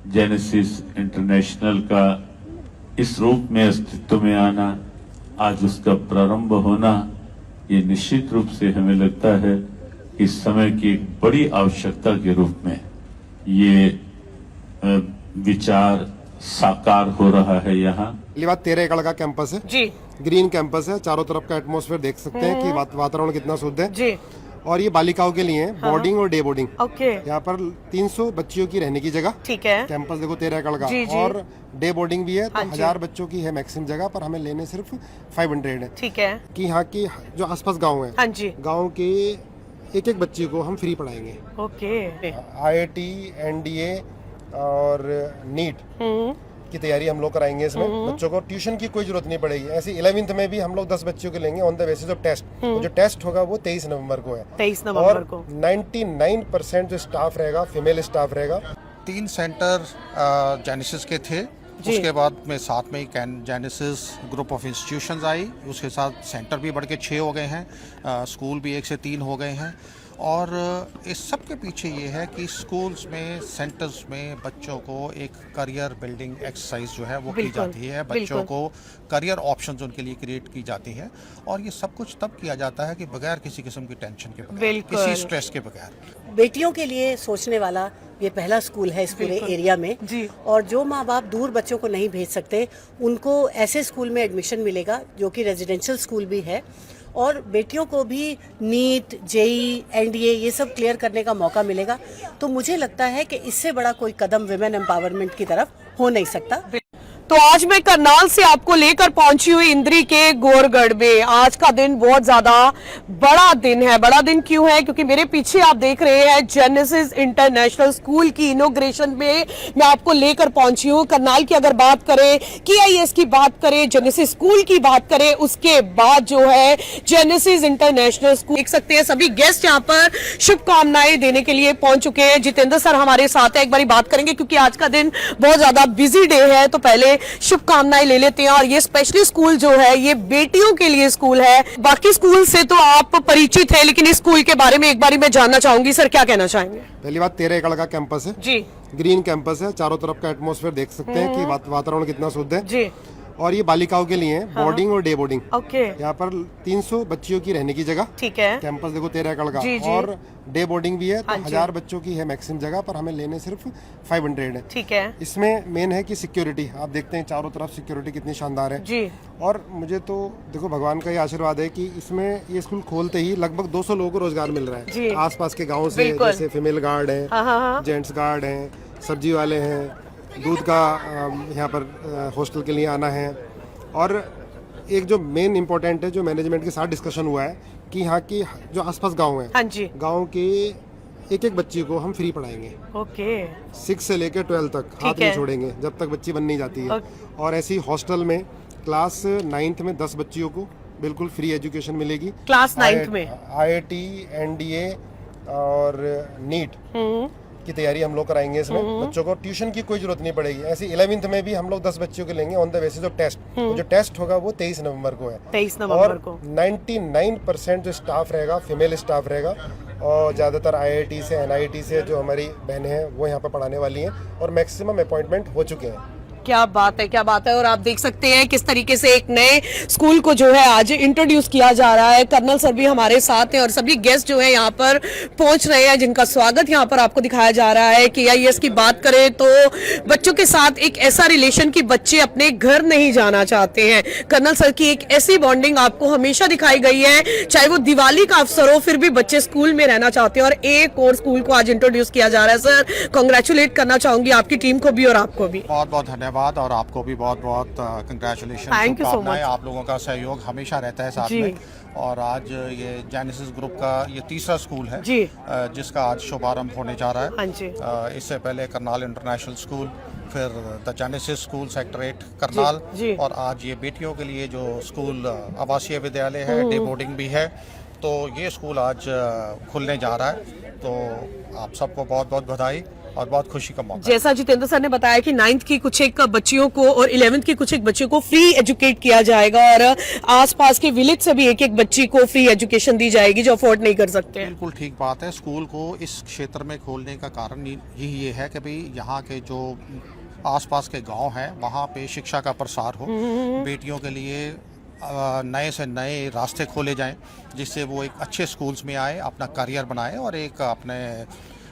Genesis international का इस रूप में अस्तित्व में आना, आज उसका प्रारंभ होना, ये निश्चित रूप से हमें लगता है इस समय की एक बड़ी आवश्यकता के रूप में ये विचार साकार हो रहा है। यहाँ बात 13 एकड़ का कैंपस है जी, ग्रीन कैंपस है, चारों तरफ का एटमॉस्फेयर देख सकते हैं कि वातावरण कितना शुद्ध है जी। और ये बालिकाओं के लिए है, बोर्डिंग और डे बोर्डिंग। ओके, यहाँ पर 300 बच्चियों की रहने की जगह, ठीक है। कैंपस देखो 13 एकड़ का, जी, जी। और डे बोर्डिंग भी है, तो हाँ जी। 1000 बच्चों की है मैक्सिमम जगह, पर हमें लेने सिर्फ 500 है। ठीक है। कि यहाँ की जो आसपास गाँव है, हाँ जी। गाँव के एक एक बच्चे को हम फ्री पढ़ाएंगे। ओके। IIT, NDA और नीट की तैयारी हम लोग कराएंगे। इसमें बच्चों को ट्यूशन की कोई जरूरत नहीं पड़ेगी। ऐसे 11th में भी हम लोग 10 बच्चों के लेंगे on the basis of test. जो टेस्ट होगा वो 23 नवंबर को है। 23 नवंबर को। 99% जो स्टाफ रहेगा फीमेल स्टाफ रहेगा। 3 सेंटर जेनेसिस के थे, उसके बाद में साथ में ही जेनेसिस ग्रुप ऑफ इंस्टीट्यूशंस आई, उसके साथ सेंटर भी बढ़ के 6 हो गए हैं, स्कूल भी 1 से 3 हो गए हैं। और इस सब के पीछे ये है कि स्कूल्स में, सेंटर्स में बच्चों को एक करियर बिल्डिंग एक्सरसाइज जो है वो की जाती है, बच्चों को करियर ऑप्शंस उनके लिए क्रिएट की जाती है। और ये सब कुछ तब किया जाता है कि बगैर किसी किस्म की टेंशन के बगैर, किसी स्ट्रेस के बगैर। बेटियों के लिए सोचने वाला ये पहला स्कूल है इस पूरे एरिया में जी। और जो माँ बाप दूर बच्चों को नहीं भेज सकते उनको ऐसे स्कूल में एडमिशन मिलेगा जो कि रेजिडेंशियल स्कूल भी है, और बेटियों को भी नीट, JEE, NDA ये सब क्लियर करने का मौका मिलेगा। तो मुझे लगता है कि इससे बड़ा कोई कदम विमेन एम्पावरमेंट की तरफ हो नहीं सकता। तो आज मैं करनाल से आपको लेकर पहुंची हुई इंद्री के गोरगढ़ में। आज का दिन बहुत ज्यादा बड़ा दिन है। बड़ा दिन क्यों है? क्योंकि मेरे पीछे आप देख रहे हैं जेनेसिस इंटरनेशनल स्कूल की इनॉग्रेशन में मैं आपको लेकर पहुंची हूं। करनाल की अगर बात करें, KIS की बात करें, जेनेसिस स्कूल की बात करें, उसके बाद जो है जेनेसिस इंटरनेशनल स्कूल, देख सकते हैं सभी गेस्ट यहाँ पर शुभकामनाएं देने के लिए पहुंच चुके हैं। जितेंद्र सर हमारे साथ है, एक बारी बात करेंगे क्योंकि आज का दिन बहुत ज्यादा बिजी डे है। तो पहले शुभकामनाएं ले लेते हैं। और ये स्पेशली स्कूल जो है ये बेटियों के लिए स्कूल है। बाकी स्कूल से तो आप परिचित हैं, लेकिन इस स्कूल के बारे में एक बारी मैं जानना चाहूंगी। सर क्या कहना चाहेंगे? पहली बात 13 एकड़ का कैंपस है जी, ग्रीन कैंपस है, चारों तरफ का एटमॉस्फेयर देख सकते हैं कि वातावरण कितना शुद्ध है जी। और ये बालिकाओं के लिए है, बोर्डिंग और डे बोर्डिंग। ओके, यहाँ पर 300 बच्चियों की रहने की जगह, ठीक है। कैंपस देखो 13 एकड़ का, जी, जी। और डे बोर्डिंग भी है, तो हाँ जी। 1000 बच्चों की है मैक्सिमम जगह, पर हमें लेने सिर्फ 500 है। ठीक है इसमें मेन है कि सिक्योरिटी, आप देखते हैं चारों तरफ सिक्योरिटी कितनी शानदार है जी। और मुझे तो देखो भगवान का ही आशीर्वाद है कि इसमें ये स्कूल खोलते ही लगभग 200 लोगों को रोजगार मिल रहा जी। है आसपास के गाँव से। बिल्कुल। जैसे फीमेल गार्ड है, हाँ। जेंट्स गार्ड हैं, सब्जी वाले हैं, दूध का यहाँ पर हॉस्टल के लिए आना है। और एक जो मेन इम्पोर्टेंट है, जो मैनेजमेंट के साथ डिस्कशन हुआ है कि यहाँ की जो आसपास गांव है, हाँ जी। गांव के एक एक बच्ची को हम फ्री पढ़ाएंगे। ओके, 6 से लेकर 12 तक हाथ है। नहीं छोड़ेंगे जब तक बच्ची बन नहीं जाती है। और ऐसी हॉस्टल में क्लास 9th में 10 बच्चियों को बिल्कुल फ्री एजुकेशन मिलेगी। क्लास 9th में IIT, NDA और नीट की तैयारी हम लोग कराएंगे। इसमें बच्चों को ट्यूशन की कोई जरूरत नहीं पड़ेगी। ऐसे 11th में भी हम लोग 10 बच्चों के लेंगे on the basis of test. जो टेस्ट होगा वो 23 नवंबर को है। 23 नवंबर को। 99% जो स्टाफ रहेगा फीमेल स्टाफ रहेगा और ज़्यादातर IIT से, NIT से जो हमारी बहनें हैं वो यहाँ पर पढ़ाने वाली हैं और मैक्सिमम अपॉइंटमेंट हो चुके हैं। क्या बात है, क्या बात है। और आप देख सकते हैं किस तरीके से एक नए स्कूल को जो है आज इंट्रोड्यूस किया जा रहा है। कर्नल सर भी हमारे साथ हैं और सभी गेस्ट जो है यहाँ पर पहुंच रहे हैं, जिनका स्वागत यहाँ पर आपको दिखाया जा रहा है। KIS की बात करें तो बच्चों के साथ एक ऐसा रिलेशन कि बच्चे अपने घर नहीं जाना चाहते हैं। कर्नल सर की एक ऐसी बॉन्डिंग आपको हमेशा दिखाई गई है, चाहे वो दिवाली का अवसर हो, फिर भी बच्चे स्कूल में रहना चाहते हैं। और एक और स्कूल को आज इंट्रोड्यूस किया जा रहा है। सर कॉन्ग्रेचुलेट करना चाहूंगी आपकी टीम को भी और आपको भी। बहुत बहुत धन्यवाद और आपको भी बहुत बहुत congratulation. Thank you so much। आप लोगों का सहयोग हमेशा रहता है साथ में। और आज ये जेनेसिस ग्रुप का ये तीसरा स्कूल है जी, जिसका आज शुभारंभ होने जा रहा है। हाँ जी। इससे पहले करनाल इंटरनेशनल स्कूल, फिर the Genesis school sector 8 Karnal जी। और आज ये बेटियों के लिए जो स्कूल आवासीय विद्यालय है, डे बोर्डिंग भी है, तो ये स्कूल आज खुलने जा रहा है। तो आप सबको बहुत बहुत बधाई और बहुत खुशी का मौका है। जैसा जितेंद्र सर ने बताया कि 9th की कुछ एक बच्चियों को और 11th की कुछ एक बच्चियों को फ्री एजुकेट किया जाएगा और आसपास के विलेज से भी एक एक बच्ची को फ्री एजुकेशन दी जाएगी जो अफोर्ड नहीं कर सकते हैं। बिल्कुल ठीक बात है। स्कूल को इस क्षेत्र में खोलने का कारण यही ये है कि भाई यहाँ के जो आसपास के गांव हैं वहाँ पे शिक्षा का प्रसार हो, बेटियों के लिए नए से नए रास्ते खोले जाएं, जिससे वो एक अच्छे स्कूल्स में आए, अपना करियर बनाए और एक अपने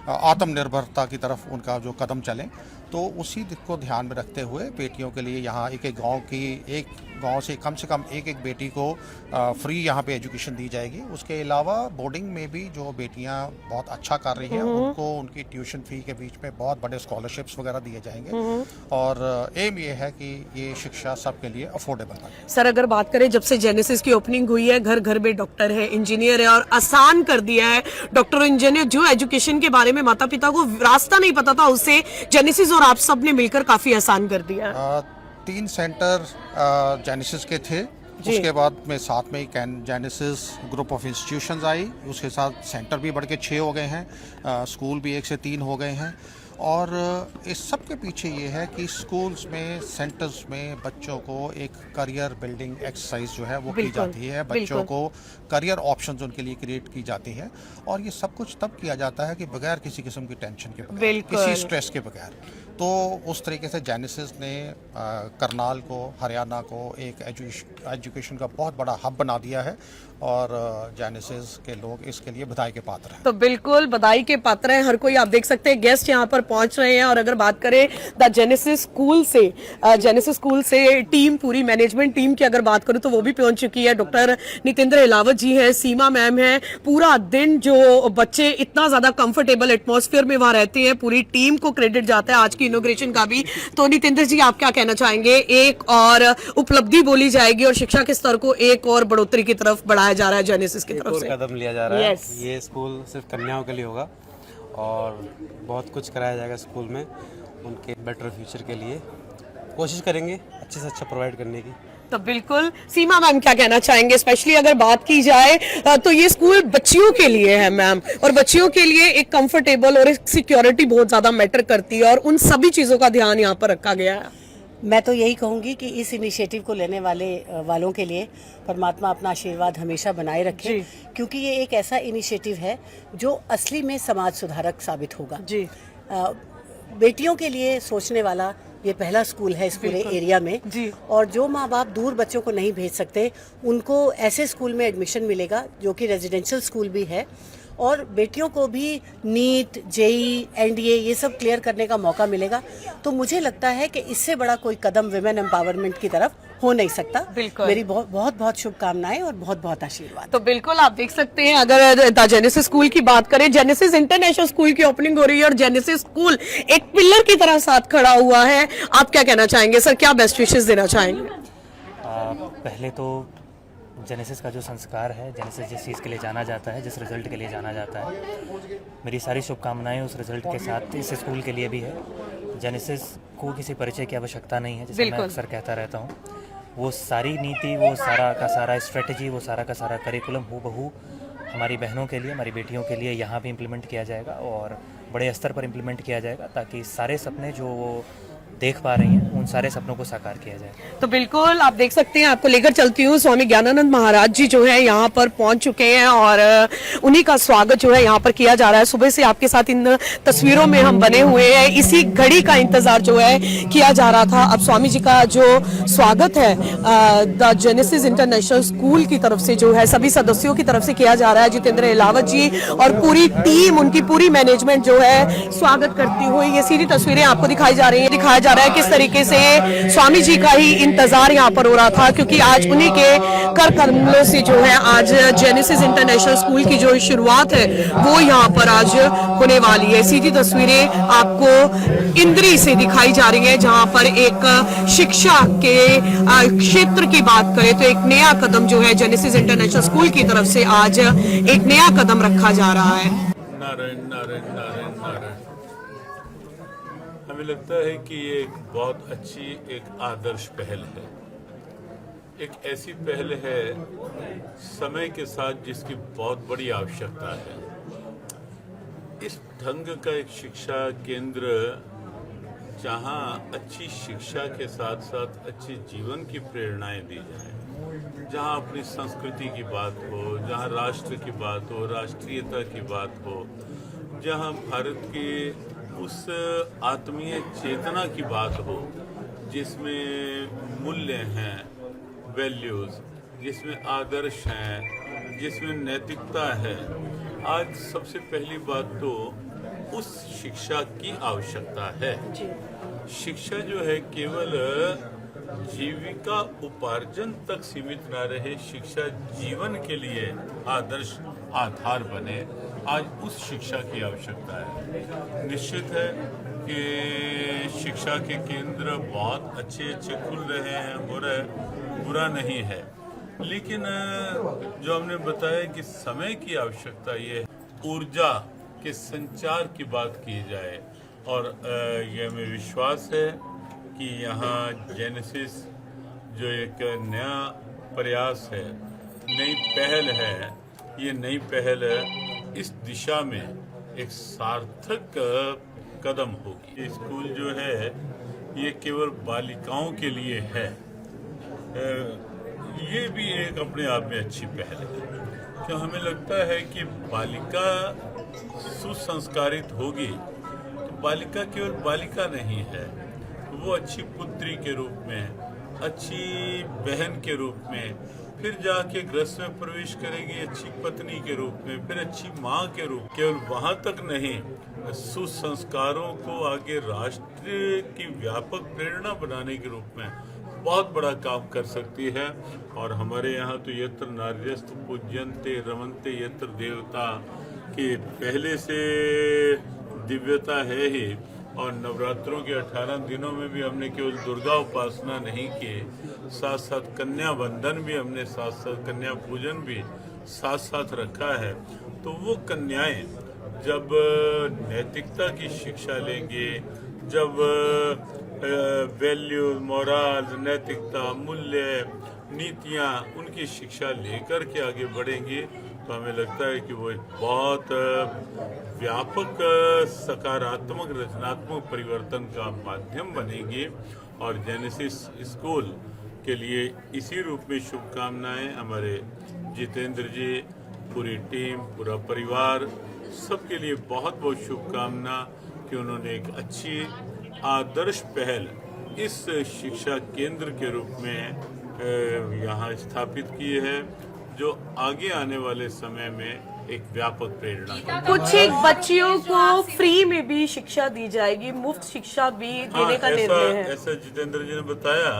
आत्मनिर्भरता की तरफ उनका जो कदम चलें। तो उसी को ध्यान में रखते हुए बेटियों के लिए यहाँ एक गांव से कम एक बेटी को फ्री यहाँ पे एजुकेशन दी जाएगी। उसके अलावा बोर्डिंग में भी जो बेटियाँ बहुत अच्छा कर रही हैं उनको उनकी ट्यूशन फी के बीच में बहुत बड़े स्कॉलरशिप्स वगैरह दिए जाएंगे और एम ये है कि ये शिक्षा सबके लिए अफोर्डेबल बने। सर अगर बात करें जब से जेनेसिस की ओपनिंग हुई है, घर घर में डॉक्टर है, इंजीनियर है और आसान कर दिया है डॉक्टर और इंजीनियर। जो एजुकेशन के बारे में माता पिता को रास्ता नहीं पता था उसे जेनेसिस और आप सब ने मिलकर काफी आसान कर दिया है। 3 सेंटर जेनेसिस के थे, उसके बाद में साथ में ही जेनेसिस ग्रुप ऑफ इंस्टीट्यूशंस आई, उसके साथ सेंटर भी बढ़ के 6 हो गए हैं, स्कूल भी 1 से 3 हो गए हैं। और इस सब के पीछे ये है कि स्कूल्स में, सेंटर्स में बच्चों को एक करियर बिल्डिंग एक्सरसाइज जो है वो की जाती है, बच्चों को करियर ऑप्शंस उनके लिए क्रिएट की जाती है। और ये सब कुछ तब किया जाता है कि बगैर किसी किस्म की टेंशन के बगैर, किसी स्ट्रेस के बगैर। तो उस तरीके से जेनेसिस ने करनाल को, हरियाणा को एक एजुकेशन का बहुत बड़ा हब बना दिया है और जेनेसिस के लोग इसके लिए बधाई के पात्र हैं। तो बिल्कुल बधाई के पात्र हैं हर कोई। आप देख सकते हैं गेस्ट यहाँ पर पहुंच रहे हैं। और अगर बात करें द जेनेसिस स्कूल से टीम, पूरी मैनेजमेंट टीम की अगर बात करूं तो वो भी पहुंच चुकी है। डॉक्टर नितेंद्र इलावत जी हैं, सीमा मैम है। पूरा दिन जो बच्चे इतना ज्यादा कंफर्टेबल एटमॉस्फेयर में वहां रहते हैं, पूरी टीम को क्रेडिट जाता है आज की इनॉग्रेशन का भी। तो नितेंद्र जी आप क्या कहना चाहेंगे? एक और उपलब्धि बोली जाएगी और शिक्षा के स्तर को एक और बढ़ोतरी की तरफ बढ़ाया जा रहा है जेनेसिस की तरफ से, कदम लिया जा रहा है। ये स्कूल सिर्फ कन्याओं के लिए होगा और बहुत कुछ कराया जाएगा स्कूल में उनके बेटर फ्यूचर के लिए। कोशिश करेंगे अच्छे से अच्छा प्रोवाइड करने की। तो बिल्कुल सीमा मैम क्या कहना चाहेंगे? स्पेशली अगर बात की जाए तो ये स्कूल बच्चियों के लिए है मैम, और बच्चियों के लिए एक कंफर्टेबल और एक सिक्योरिटी बहुत ज्यादा मैटर करती है और उन सभी चीजों का ध्यान यहाँ पर रखा गया है। मैं तो यही कहूंगी कि इस इनिशिएटिव को लेने वालों के लिए परमात्मा अपना आशीर्वाद हमेशा बनाए रखे, क्योंकि ये एक ऐसा इनिशिएटिव है जो असली में समाज सुधारक साबित होगा। जी, बेटियों के लिए सोचने वाला ये पहला स्कूल है इस पूरे एरिया में जी। और जो माँ बाप दूर बच्चों को नहीं भेज सकते उनको ऐसे स्कूल में एडमिशन मिलेगा जो कि रेजिडेंशियल स्कूल भी है और बेटियों को भी नीट, जेई, एनडीए ये सब क्लियर करने का मौका मिलेगा। तो मुझे लगता है कि इससे बड़ा कोई कदम विमेन एम्पावरमेंट की तरफ हो नहीं सकता। बिल्कुल। मेरी बहुत बहुत शुभकामनाएं और बहुत बहुत आशीर्वाद। तो बिल्कुल आप देख सकते हैं अगर द जेनेसिस स्कूल की बात करें, जेनेसिस इंटरनेशनल स्कूल की ओपनिंग हो रही है और जेनेसिस स्कूल एक पिलर की तरह साथ खड़ा हुआ है। आप क्या कहना चाहेंगे सर? क्या बेस्ट विशेष देना चाहेंगे? पहले तो जेनेसिस का जो संस्कार है, जेनेसिस जिस चीज़ के लिए जाना जाता है, जिस रिजल्ट के लिए जाना जाता है, मेरी सारी शुभकामनाएं उस रिजल्ट के साथ इस स्कूल के लिए भी है। जेनेसिस को किसी परिचय की आवश्यकता नहीं है, जैसे मैं अक्सर कहता रहता हूँ। वो सारी नीति, वो सारा का सारा स्ट्रेटजी, वो सारा का सारा करिकुलम हूबहू हमारी बहनों के लिए, हमारी बेटियों के लिए यहाँ भी इम्प्लीमेंट किया जाएगा और बड़े स्तर पर इम्प्लीमेंट किया जाएगा ताकि सारे सपने जो वो देख पा रही हैं उन सारे सपनों को साकार किया जाए। तो बिल्कुल आप देख सकते हैं, आपको लेकर चलती हूँ। स्वामी ज्ञानानंद महाराज जी जो है यहाँ पर पहुंच चुके हैं और उन्हीं का स्वागत जो है यहाँ पर किया जा रहा है। सुबह से आपके साथ इन तस्वीरों में हम बने हुए हैं। इसी घड़ी का इंतजार जो है किया जा रहा था। अब स्वामी जी का जो स्वागत है द जेनेसिस इंटरनेशनल स्कूल की तरफ से जो है सभी सदस्यों की तरफ से किया जा रहा है। जितेंद्र इलावत जी और पूरी टीम, उनकी पूरी मैनेजमेंट जो है स्वागत करती हुई ये सीधी तस्वीरें आपको दिखाई जा रही है। दिखाया जा रहा है किस तरीके से स्वामी जी का ही इंतजार यहाँ पर हो रहा था, क्योंकि आज उन्हीं के कर कमलों से जो है आज जेनेसिस इंटरनेशनल स्कूल की जो शुरुआत है वो यहाँ पर आज होने वाली है। सीधी तस्वीरें आपको इंद्री से दिखाई जा रही है, जहाँ पर एक शिक्षा के क्षेत्र की बात करें तो एक नया कदम जो है जेनेसिस इंटरनेशनल स्कूल की तरफ से आज एक नया कदम रखा जा रहा है। नारायण नारायण नारायण नारायण। हमें लगता है कि ये एक बहुत अच्छी, एक आदर्श पहल है। एक ऐसी पहल है समय के साथ जिसकी बहुत बड़ी आवश्यकता है। इस ढंग का एक शिक्षा केंद्र जहाँ अच्छी शिक्षा के साथ साथ अच्छे जीवन की प्रेरणाएं दी जाए, जहाँ अपनी संस्कृति की बात हो, जहाँ राष्ट्र की बात हो, राष्ट्रीयता की बात हो, जहाँ भारत की उस आत्मीय चेतना की बात हो जिसमें मूल्य हैं, वैल्यूज, जिसमें आदर्श हैं, जिसमें नैतिकता है। आज सबसे पहली बात तो उस शिक्षा की आवश्यकता है। शिक्षा जो है केवल जीविका उपार्जन तक सीमित ना रहे, शिक्षा जीवन के लिए आदर्श आधार बने। आज उस शिक्षा की आवश्यकता है। निश्चित है कि शिक्षा के केंद्र बहुत अच्छे अच्छे खुल रहे हैं, हो रहा है, बुरा नहीं है, लेकिन जो हमने बताया कि समय की आवश्यकता ये है, ऊर्जा के संचार की बात की जाए। और यह हमें विश्वास है कि यहाँ जेनेसिस जो एक नया प्रयास है, नई पहल है, ये नई पहल इस दिशा में एक सार्थक कदम होगी। ये स्कूल जो है ये केवल बालिकाओं के लिए है, ये भी एक अपने आप में अच्छी पहल है। तो हमें लगता है कि बालिका सुसंस्कारित होगी तो बालिका केवल बालिका नहीं है, वो अच्छी पुत्री के रूप में, अच्छी बहन के रूप में, फिर जाके गृहस्थ में प्रवेश करेगी अच्छी पत्नी के रूप में, फिर अच्छी माँ के रूप। केवल वहाँ तक नहीं, सुसंस्कारों को आगे राष्ट्र की व्यापक प्रेरणा बनाने के रूप में बहुत बड़ा काम कर सकती है। और हमारे यहाँ तो यत्र नार्यस्तु पूज्यन्ते रमन्ते यत्र देवता की पहले से दिव्यता है ही। और नवरात्रों के 18 दिनों में भी हमने केवल दुर्गा उपासना नहीं की, साथ साथ कन्या बंधन भी हमने, साथ साथ कन्या पूजन भी साथ साथ रखा है। तो वो कन्याएं जब नैतिकता की शिक्षा लेंगे, जब वैल्यू, मोरल, नैतिकता, मूल्य, नीतियाँ, उनकी शिक्षा लेकर के आगे बढ़ेंगे तो हमें लगता है कि वो एक बहुत व्यापक सकारात्मक रचनात्मक परिवर्तन का माध्यम बनेगी। और जेनेसिस स्कूल के लिए इसी रूप में शुभकामनाएं। हमारे जितेंद्र जी, पूरी टीम, पूरा परिवार, सबके लिए बहुत बहुत शुभकामना कि उन्होंने एक अच्छी आदर्श पहल इस शिक्षा केंद्र के रूप में यहाँ स्थापित की है, जो आगे आने वाले समय में एक व्यापक प्रेरणा। कुछ एक बच्चियों को फ्री में भी शिक्षा दी जाएगी, मुफ्त शिक्षा भी देने का निर्णय है। ऐसा जितेंद्र जी ने बताया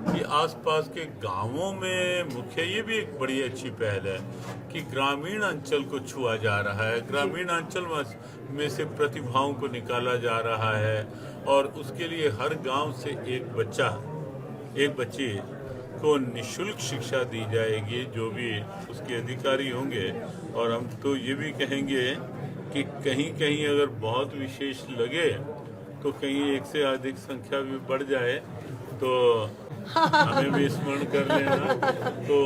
कि आसपास के गांवों में मुख्य ये भी एक बड़ी अच्छी पहल है कि ग्रामीण अंचल को छुआ जा रहा है, ग्रामीण अंचल में से प्रतिभाओं को निकाला जा रहा है। और उसके लिए हर गांव से एक बच्चा, एक बच्ची को निःशुल्क शिक्षा दी जाएगी, जो भी उसके अधिकारी होंगे। और हम तो ये भी कहेंगे कि कहीं कहीं अगर बहुत विशेष लगे तो कहीं एक से अधिक संख्या भी बढ़ जाए तो हमें भी स्मरण कर लेना, तो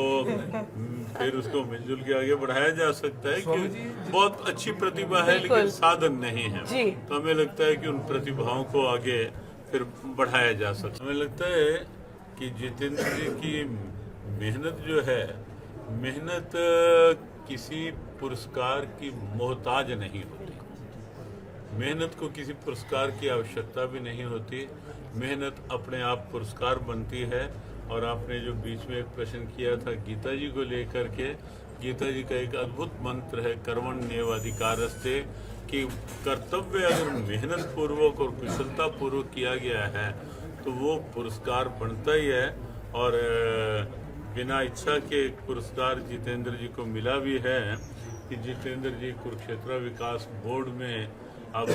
फिर उसको मिलजुल के आगे बढ़ाया जा सकता है। कि बहुत अच्छी प्रतिभा है लेकिन साधन नहीं है, तो हमें लगता है कि उन प्रतिभाओं को आगे फिर बढ़ाया जा सकता है। हमें लगता है कि जितेंद्र जी की मेहनत जो है, मेहनत किसी पुरस्कार की मोहताज नहीं होती, मेहनत को किसी पुरस्कार की आवश्यकता भी नहीं होती, मेहनत अपने आप पुरस्कार बनती है। और आपने जो बीच में एक प्रश्न किया था गीता जी को लेकर के, गीता जी का एक अद्भुत मंत्र है कर्मण्येवाधिकारस्ते, कि कर्तव्य अगर मेहनत पूर्वक और कुशलता पूर्वक किया गया है तो वो पुरस्कार बनता ही है। और बिना इच्छा के पुरस्कार जितेंद्र जी को मिला भी है कि जितेंद्र जी कुरुक्षेत्र विकास बोर्ड में अब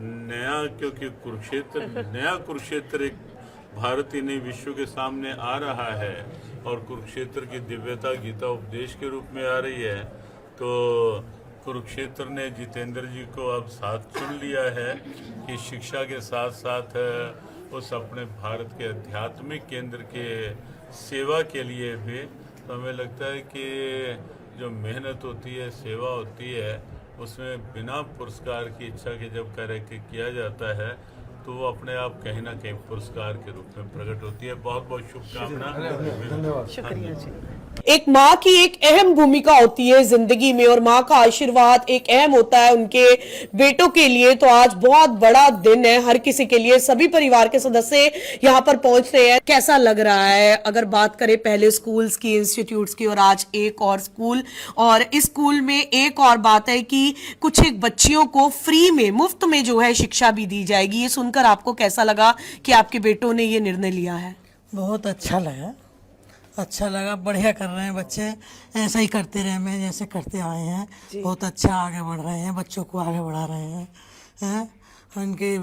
नया, क्योंकि कुरुक्षेत्र एक भारत ही नहीं विश्व के सामने आ रहा है और कुरुक्षेत्र की दिव्यता गीता उपदेश के रूप में आ रही है, तो कुरुक्षेत्र ने जितेंद्र जी को अब साथ चुन लिया है कि शिक्षा के साथ साथ उस अपने भारत के आध्यात्मिक केंद्र के सेवा के लिए भी। तो हमें लगता है कि जो मेहनत होती है, सेवा होती है, उसमें बिना पुरस्कार की इच्छा के जब कार्य किया जाता है तो वो अपने आप कहीं ना कहीं पुरस्कार के रूप में प्रकट होती है। बहुत बहुत शुभकामना। शुक्रिया जी। एक माँ की एक अहम भूमिका होती है जिंदगी में और माँ का आशीर्वाद एक अहम होता है उनके बेटों के लिए। तो आज बहुत बड़ा दिन है हर किसी के लिए, सभी परिवार के सदस्य यहाँ पर पहुंच रहे हैं। कैसा लग रहा है अगर बात करें पहले स्कूल्स की, इंस्टीट्यूट्स की और आज एक और स्कूल, और इस स्कूल में एक और बात है कि कुछ एक बच्चियों को फ्री में, मुफ्त में जो है शिक्षा भी दी जाएगी। ये सुनकर आपको कैसा लगा कि आपके बेटों ने ये निर्णय लिया है? बहुत अच्छा लगा, बढ़िया कर रहे हैं बच्चे, ऐसा ही करते रहे, मैं जैसे करते आए हैं। बहुत अच्छा आगे बढ़ रहे हैं, बच्चों को आगे बढ़ा रहे हैं। उनकी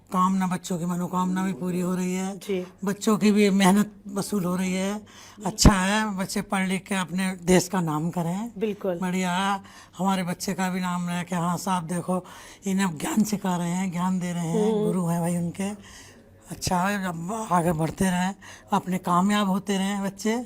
कामना, बच्चों की मनोकामना भी पूरी हो रही है जी। बच्चों की भी मेहनत वसूल हो रही है। अच्छा है, बच्चे पढ़ लिख के अपने देश का नाम करें। बिल्कुल बढ़िया है, हमारे बच्चे का भी नाम रहे कि हाँ साहब देखो इन्हें ज्ञान सिखा रहे हैं, ज्ञान दे रहे हैं, गुरु हैं भाई उनके। अच्छा है, जब आगे बढ़ते रहें, अपने कामयाब होते रहें बच्चे।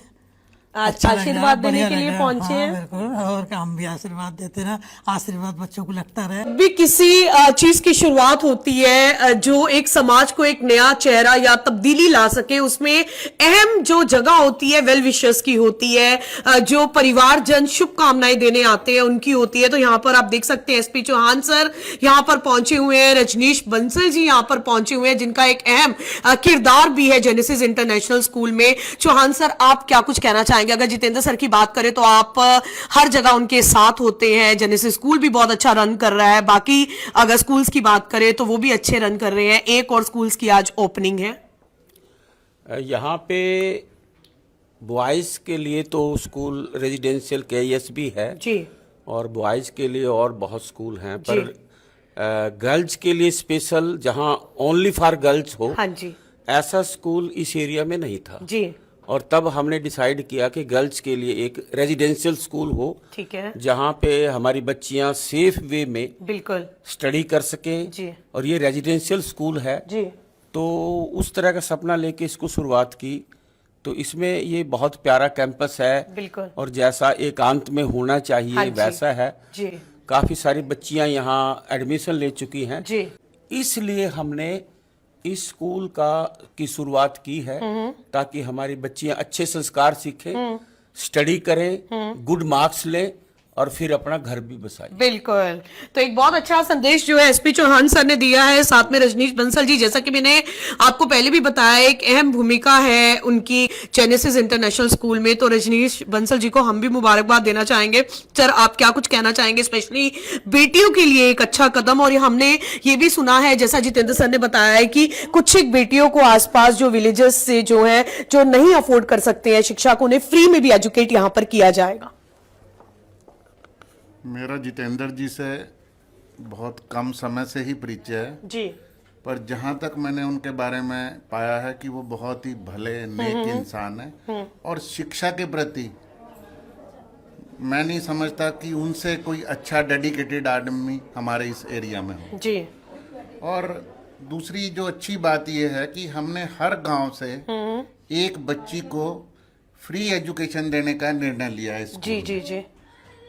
आज अच्छा लग रहा है, आशीर्वाद देने बढ़िया के लग लिए रहा है। पहुंचे हाँ, हैं। बिल्कुल, और हम भी आशीर्वाद देते रहे, आशीर्वाद बच्चों को लगता रहे। भी किसी चीज की शुरुआत होती है जो एक समाज को एक नया चेहरा या तब्दीली ला सके, उसमें अहम जो जगह होती है वेल विशर्स की होती है, जो परिवारजन शुभकामनाएं देने आते हैं उनकी होती है। तो यहाँ पर आप देख सकते हैं एसपी चौहान सर यहाँ पर पहुंचे हुए हैं, रजनीश बंसल जी यहाँ पर पहुंचे हुए हैं जिनका एक अहम किरदार भी है जेनेसिस इंटरनेशनल स्कूल में। चौहान सर, आप क्या कुछ कहना चाहेंगे? अगर जितेंद्र सर की बात करें तो आप हर जगह उनके साथ होते हैं, जेनेसिस स्कूल भी बहुत अच्छा रन कर रहा है, बाकी अगर स्कूल्स की बात करें तो वो भी अच्छे रन कर रहे हैं। एक और स्कूल्स की आज ओपनिंग है यहाँ पे। बॉयज़ के लिए तो स्कूल रेजिडेंशियल केएस भी है जी, और बॉयज़ के लिए और बहुत स्कूल हैं, पर गर्ल्स के लिए स्पेशल जहाँ ओनली फॉर गर्ल्स हो, हाँ जी ऐसा स्कूल इस एरिया में नहीं था जी, और तब हमने डिसाइड किया कि गर्ल्स के लिए एक रेजिडेंशियल स्कूल हो, ठीक है, जहाँ पे हमारी बच्चियाँ सेफ वे में बिल्कुल स्टडी कर सकें। जी और ये रेजिडेंशियल स्कूल है, जी, तो उस तरह का सपना लेके इसको शुरुआत की। तो इसमें ये बहुत प्यारा कैंपस है, बिल्कुल, और जैसा एकांत में होना चाहिए हाँ जी, वैसा है। जी काफ़ी सारी बच्चियां यहाँ एडमिशन ले चुकी हैं, जी, इसलिए हमने इस स्कूल की शुरुआत की है ताकि हमारी बच्चियां अच्छे संस्कार सीखें, स्टडी करें, गुड मार्क्स लें और फिर अपना घर भी बसाएं। बिल्कुल। तो एक बहुत अच्छा संदेश जो है एसपी चौहान सर ने दिया है, साथ में रजनीश बंसल जी, जैसा कि मैंने आपको पहले भी बताया, एक अहम भूमिका है उनकी जेनेसिस इंटरनेशनल स्कूल में। तो रजनीश बंसल जी को हम भी मुबारकबाद देना चाहेंगे। सर, आप क्या कुछ कहना चाहेंगे, स्पेशली बेटियों के लिए एक अच्छा कदम? और हमने ये भी सुना है, जैसा जितेंद्र सर ने बताया है, कि कुछ एक बेटियों को आसपास जो विलेजेस से जो है, जो नहीं अफोर्ड कर सकते हैं शिक्षा को, उन्हें फ्री में भी एजुकेट यहाँ पर किया जाएगा। मेरा जितेंद्र जी से बहुत कम समय से ही परिचय है जी, पर जहाँ तक मैंने उनके बारे में पाया है कि वो बहुत ही भले नेक इंसान है और शिक्षा के प्रति मैं नहीं समझता कि उनसे कोई अच्छा डेडिकेटेड आदमी हमारे इस एरिया में हो जी। और दूसरी जो अच्छी बात यह है कि हमने हर गांव से एक बच्ची को फ्री एजुकेशन देने का निर्णय लिया है जी जी जी।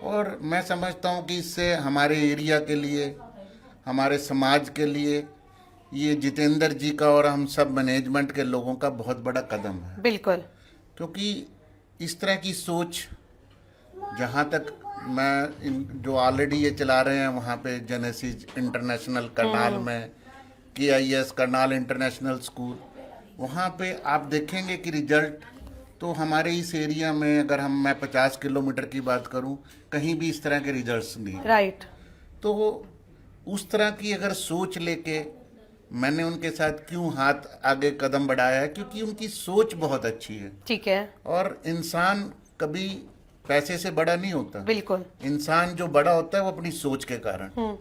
और मैं समझता हूँ कि इससे हमारे एरिया के लिए, हमारे समाज के लिए, ये जितेंद्र जी का और हम सब मैनेजमेंट के लोगों का बहुत बड़ा कदम है। बिल्कुल, क्योंकि इस तरह की सोच, जहाँ तक मैं जो ऑलरेडी ये चला रहे हैं वहाँ पे जेनेसिस इंटरनेशनल करनाल में, KIS करनाल इंटरनेशनल स्कूल, वहाँ पे आप देखेंगे कि रिजल्ट तो हमारे इस एरिया में, अगर मैं 50 किलोमीटर की बात करूं, कहीं भी इस तरह के रिजल्ट्स नहीं। राइट। तो उस तरह की अगर सोच लेके मैंने उनके साथ क्यों हाथ आगे कदम बढ़ाया है, क्योंकि उनकी सोच बहुत अच्छी है। ठीक है। और इंसान कभी पैसे से बड़ा नहीं होता। बिल्कुल। इंसान जो बड़ा होता है वो अपनी सोच के कारण।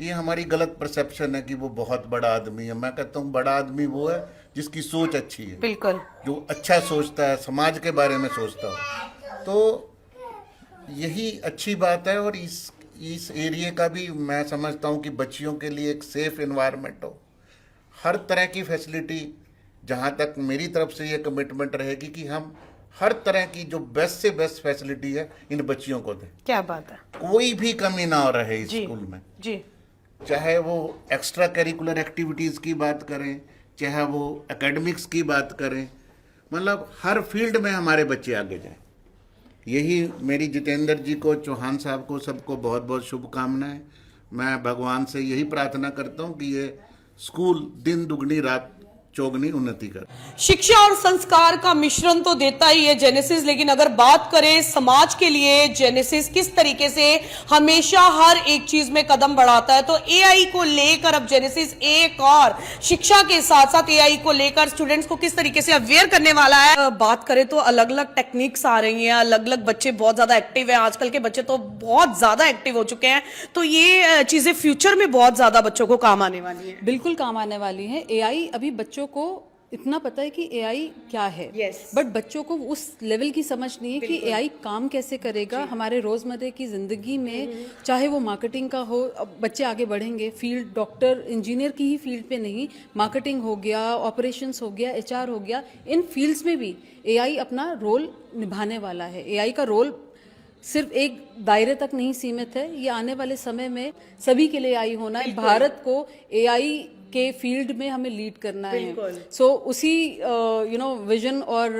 ये हमारी गलत परसेप्शन है कि वो बहुत बड़ा आदमी है। मैं कहता हूँ बड़ा आदमी वो है जिसकी सोच अच्छी है, बिल्कुल, जो अच्छा सोचता है, समाज के बारे में सोचता हो। तो यही अच्छी बात है। और इस एरिया का भी मैं समझता हूँ कि बच्चियों के लिए एक सेफ एनवायरनमेंट हो, हर तरह की फैसिलिटी। जहाँ तक मेरी तरफ से ये कमिटमेंट रहेगी कि हम हर तरह की जो बेस्ट से बेस्ट फैसिलिटी है इन बच्चियों को दें। क्या बात है कोई भी कमी ना हो रहे इस जी। स्कूल में, जी। चाहे वो एक्स्ट्रा करिकुलर एक्टिविटीज़ की बात करें, चाहे वो एकेडमिक्स की बात करें, मतलब हर फील्ड में हमारे बच्चे आगे जाएं। यही मेरी जितेंद्र जी को, चौहान साहब को, सबको बहुत बहुत शुभकामनाएं। मैं भगवान से यही प्रार्थना करता हूं कि ये स्कूल दिन दुगनी रात चौगनी उन्नति कर। शिक्षा और संस्कार का मिश्रण तो देता ही है जेनेसिस, लेकिन अगर बात करें समाज के लिए जेनेसिस किस तरीके से हमेशा हर एक चीज में कदम बढ़ाता है, तो एआई को लेकर अब जेनेसिस एक और शिक्षा के साथ साथ एआई को लेकर स्टूडेंट्स को किस तरीके से अवेयर करने वाला है। बात करें तो अलग अलग टेक्निक्स आ रही हैं, अलग अलग बच्चे बहुत ज्यादा एक्टिव हैं, आजकल के बच्चे तो बहुत ज्यादा एक्टिव हो चुके हैं, तो ये चीजें फ्यूचर में बहुत ज्यादा बच्चों को काम आने वाली है। बिल्कुल काम आने वाली है। एआई अभी बच्चों को इतना पता है कि एआई क्या है, बट बच्चों को उस लेवल की समझ नहीं है कि एआई काम कैसे करेगा हमारे रोजमर्रे की जिंदगी में। चाहे वो मार्केटिंग का हो, अब बच्चे आगे बढ़ेंगे, फील्ड डॉक्टर इंजीनियर की ही फील्ड पे नहीं, मार्केटिंग हो गया, ऑपरेशंस हो गया, एचआर हो गया, इन फील्ड्स में भी एआई अपना रोल निभाने वाला है। एआई का रोल सिर्फ एक दायरे तक नहीं सीमित है, ये आने वाले समय में सभी के लिए एआई होना है। भारत को एआई के फील्ड में हमें लीड करना है। सो उसी विजन और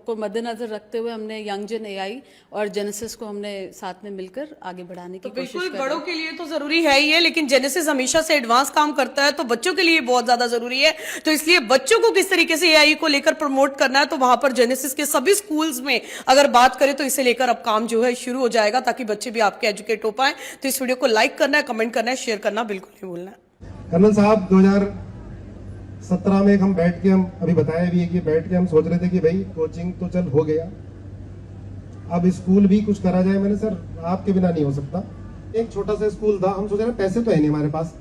को मद्देनजर रखते हुए हमने यंग जन एआई और जेनेसिस को हमने साथ में मिलकर आगे बढ़ाने की कोशिश कर रहे हैं। बड़ों के लिए तो जरूरी है ही है, लेकिन जेनेसिस हमेशा से एडवांस काम करता है, तो बच्चों के लिए बहुत ज्यादा जरूरी है। तो इसलिए बच्चों को किस तरीके से एआई को लेकर प्रमोट करना है, तो वहां पर जेनेसिस के सभी स्कूल्स में अगर बात करें तो इसे लेकर अब काम जो है शुरू हो जाएगा, ताकि बच्चे भी आपके एजुकेट हो पाए। तो इस वीडियो को लाइक करना है, कमेंट करना है, शेयर करना बिल्कुल नहीं भूलना है। कर्नल साहब 2017 में हम बैठ के, हम अभी बताया भी है कि बैठ के हम सोच रहे थे कि भाई कोचिंग तो चल हो गया, अब स्कूल भी कुछ करा जाए। मैंने सर आपके बिना नहीं हो सकता। एक छोटा सा स्कूल था, हम सोच रहे पैसे तो है नहीं हमारे पास।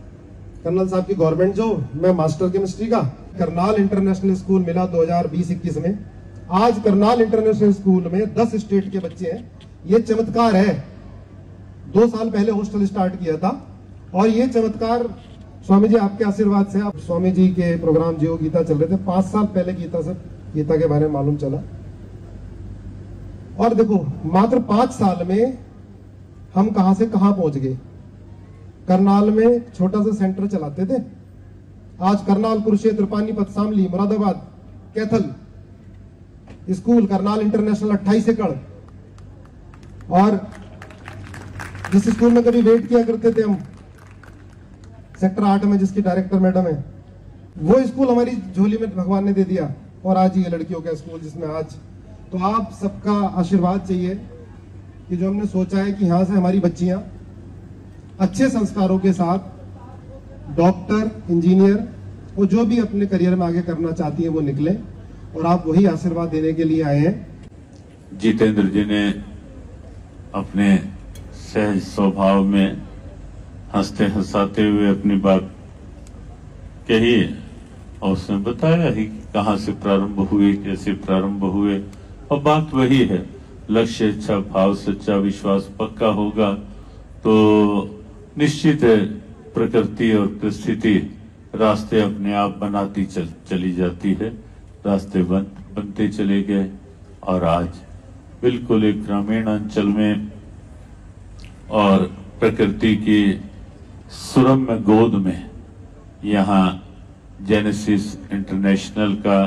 कर्नल साहब की गवर्नमेंट जो, मैं मास्टर केमिस्ट्री का, करनाल इंटरनेशनल स्कूल मिला 2020-21 में। आज करनाल इंटरनेशनल स्कूल में 10 स्टेट के बच्चे हैं। ये चमत्कार है। 2 साल पहले हॉस्टल स्टार्ट किया था, और ये चमत्कार स्वामी जी आपके आशीर्वाद से, आप स्वामी जी के प्रोग्राम जीव गीता चल रहे थे 5 साल पहले, गीता से, गीता के बारे में मालूम चला। और देखो मात्र 5 साल में हम कहां से कहां पहुंच गए। करनाल में छोटा सा सेंटर चलाते थे, आज करनाल, कुरुक्षेत्र, पानीपत, शामली, मुरादाबाद, कैथल स्कूल, करनाल इंटरनेशनल 28 एकड़। और जिस स्कूल में कभी वेट किया करते थे हम, सेक्टर 8 में, जिसकी डायरेक्टर मैडम है, वो स्कूल हमारी झोली में भगवान ने दे दिया। और आज ये लड़कियों का स्कूल, जिसमें आज, तो आप सबका आशीर्वाद चाहिए कि जो हमने सोचा है कि यहां से हमारी बच्चियां अच्छे संस्कारों के साथ डॉक्टर, इंजीनियर और जो भी अपने करियर में आगे करना चाहती है वो निकले, और आप वही आशीर्वाद देने के लिए आए हैं। जितेंद्र जी ने अपने सहज स्वभाव में हंसते हंसाते हुए अपनी बात कही, और उसने बताया ही कि कहां से प्रारंभ हुए, कैसे प्रारंभ हुए। और बात वही है, लक्ष्य, इच्छा, भाव, सच्चा विश्वास पक्का होगा तो निश्चित है प्रकृति और परिस्थिति रास्ते अपने आप बनाती चली जाती है। रास्ते बनते चले गए, और आज बिल्कुल एक ग्रामीण अंचल में और प्रकृति की सुरम्य गोद में यहाँ जेनेसिस इंटरनेशनल का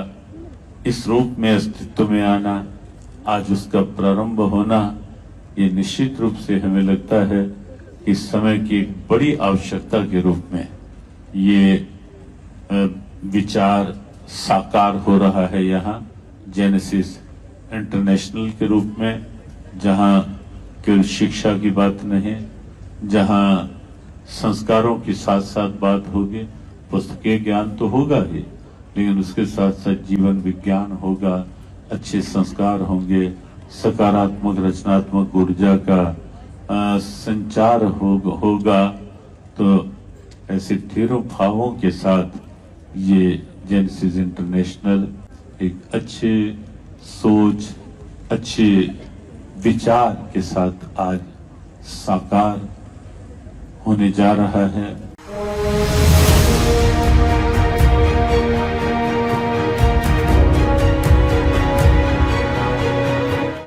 इस रूप में अस्तित्व में आना, आज उसका प्रारंभ होना, ये निश्चित रूप से हमें लगता है कि समय की एक बड़ी आवश्यकता के रूप में ये विचार साकार हो रहा है यहाँ जेनेसिस इंटरनेशनल के रूप में, जहाँ केवल शिक्षा की बात नहीं, जहाँ संस्कारों के साथ साथ बात होगी। पुस्तकीय ज्ञान तो होगा ही, लेकिन उसके साथ साथ जीवन विज्ञान होगा, अच्छे संस्कार होंगे, सकारात्मक रचनात्मक ऊर्जा का संचार होगा। तो ऐसे ढेरों भावों के साथ ये जेनेसिस इंटरनेशनल एक अच्छे सोच, अच्छे विचार के साथ आज साकार होने जा रहा है।